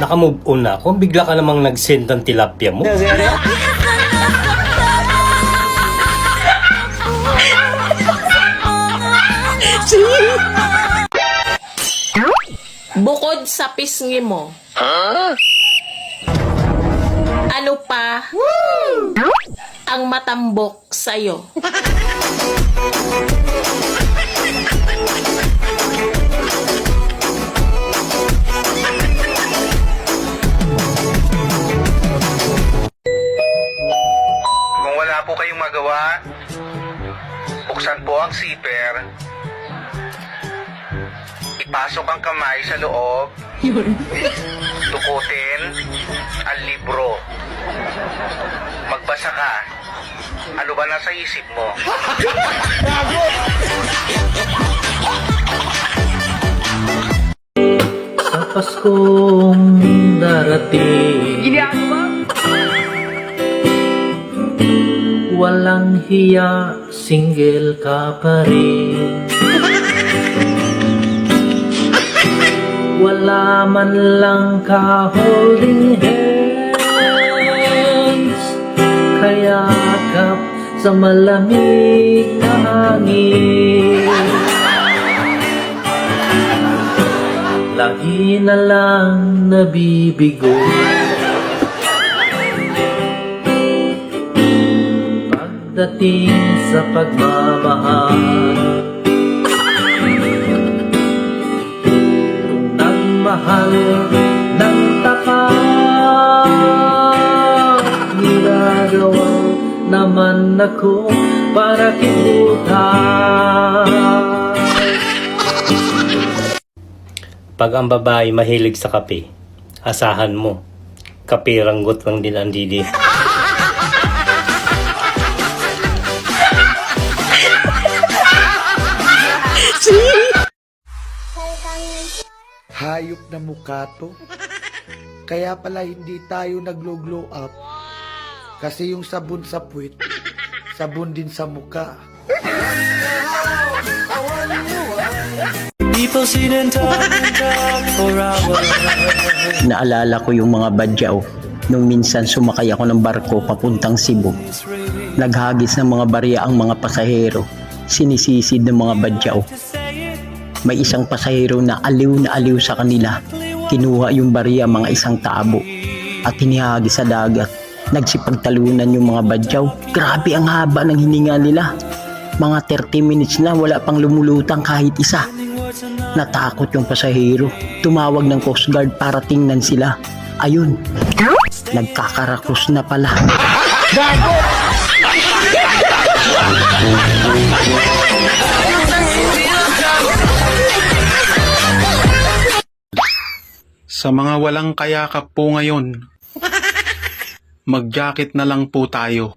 Naka-move on na ako. Bigla ka namang nag-send ng tilapia mo. Bukod sa pisngi mo, ano pa ang matambok sa'yo? Kung wala po kayong magawa, buksan po ang zipper, ipasok ang kamay sa loob, tukutin ang libro, magbasa ka. Ano ba nasa isip mo? Sa Paskong darating, walang hiya, single ka pa rin. Wala man lang ka holding hands, kayakap sa malamig na hangin. Lagi na lang nabibigo pagdating sa pagmamahal. Kung nagmahal ng tapat, nilagawa naman ako para kimutan. Pag ang babae mahilig sa kape, asahan mo, kape ranggot lang din ang didi. Hayop na mukha to. Kaya pala hindi tayo naglo-glow up. Kasi yung sabon sa puwit, sabon din sa mukha. Naalala ko yung mga badyaw nung minsan sumakay ako ng barko papuntang Cebu. Naghagis ng mga barya ang mga pasahero, sinisisid ng mga badyaw. May isang pasahero na aliw sa kanila. Kinuha yung barya mga isang tabo at hinihagis sa dagat. Nagsipagtalunan yung mga badyaw. Grabe ang haba ng hininga nila. Mga 30 minutes na wala pang lumulutang kahit isa. Natakot yung pasahero. Tumawag ng Coast Guard para tingnan sila. Ayun, nagkakarakrus na pala. Sa mga walang kayakap po ngayon, mag-jacket na lang po tayo.